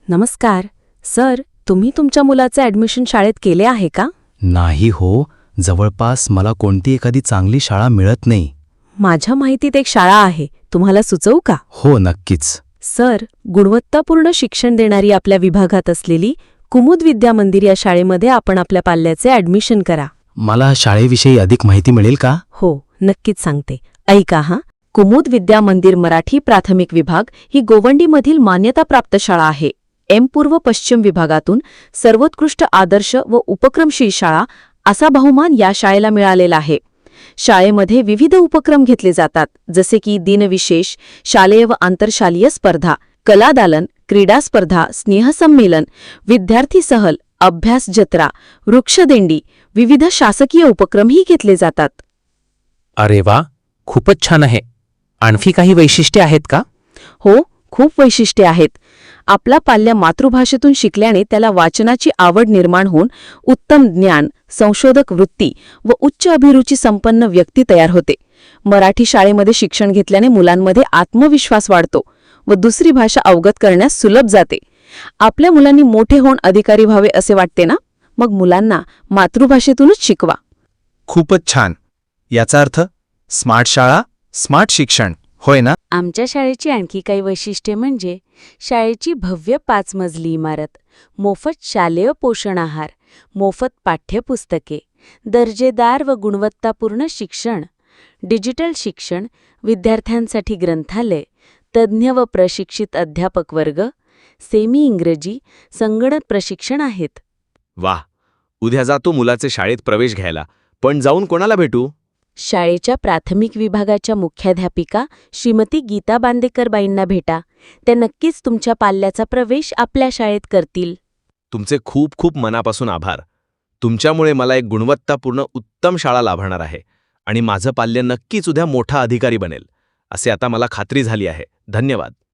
नमस्कार सर, तुम्ही तुमच्या मुलाचे ॲडमिशन शाळेत केले आहे का? नाही हो, जवळपास मला कोणती एखादी चांगली शाळा मिळत नाही. माझ्या माहितीत एक शाळा आहे, तुम्हाला सुचवू का? हो, नक्कीच. सर, गुणवत्तापूर्ण शिक्षण देणारी आपल्या विभागात असलेली कुमुद विद्या मंदिर या शाळेमध्ये आपण आपल्या पाल्याचे ॲडमिशन करा. मला शाळेविषयी अधिक माहिती मिळेल का? हो, नक्कीच सांगते. ऐका हा. कुमुद विद्या मंदिर मराठी प्राथमिक विभाग ही गोवंडीमधील मान्यताप्राप्त शाळा आहे. पूर्व पश्चिम विभागातून सर्वोत्कृष्ट आदर्श व उपक्रमशील शाळा असा बहुमान या शाळेला मिळालेला आहे. शाळेमध्ये विविध उपक्रम घेतले जातात, जसे की दिनविशेष, शालेय व आंतरशालीय स्पर्धा, कलादालन, क्रीडा स्पर्धा, स्नेहसंमेलन, विद्यार्थी सहल, अभ्यास जत्रा, वृक्षदिंडी, विविध शासकीय उपक्रमही घेतले जातात. अरे वा, खूपच छान आहे. आणखी काही वैशिष्ट्ये आहेत का? हो, खूप वैशिष्ट्ये आहेत. आपला पाल्य मातृभाषेतून शिकल्याने त्याला वाचनाची आवड निर्माण होऊन उत्तम ज्ञान, संशोधक वृत्ती व उच्च अभिरुची संपन्न व्यक्ती तयार होते. मराठी शाळेमध्ये शिक्षण घेतल्याने मुलांमध्ये आत्मविश्वास वाढतो व दुसरी भाषा अवगत करण्यास सुलभ जाते. आपल्या मुलांनी मोठे होऊन अधिकारी व्हावे असे वाटते ना? मग मुलांना मातृभाषेतूनच शिकवा. खूपच छान. याचा अर्थ स्मार्ट शाळा, स्मार्ट शिक्षण, होय ना? आमच्या शाळेची आणखी काही वैशिष्ट्ये म्हणजे शाळेची भव्य 5 मजली इमारत, मोफत शालेय पोषण आहार, मोफत पाठ्यपुस्तके, दर्जेदार व गुणवत्तापूर्ण शिक्षण, डिजिटल शिक्षण, विद्यार्थ्यांसाठी ग्रंथालय, तज्ज्ञ व प्रशिक्षित अध्यापक वर्ग, सेमी इंग्रजी, संगणक प्रशिक्षण आहेत. वाह, उद्या जातो मुलाचे शाळेत प्रवेश घ्यायला, पण जाऊन कोणाला भेटू? शाळेच्या प्राथमिक विभागाच्या मुख्याध्यापिका श्रीमती गीता बांदेकरबाईंना भेटा. त्या नक्कीच तुमच्या पाल्याचा प्रवेश आपल्या शाळेत करतील. तुमचे खूप खूप मनापासून आभार. तुमच्यामुळे मला एक गुणवत्तापूर्ण उत्तम शाळा लाभणार आहे आणि माझं पाल्य नक्कीच उद्या मोठा अधिकारी बनेल, असे आता मला खात्री झाली आहे. धन्यवाद.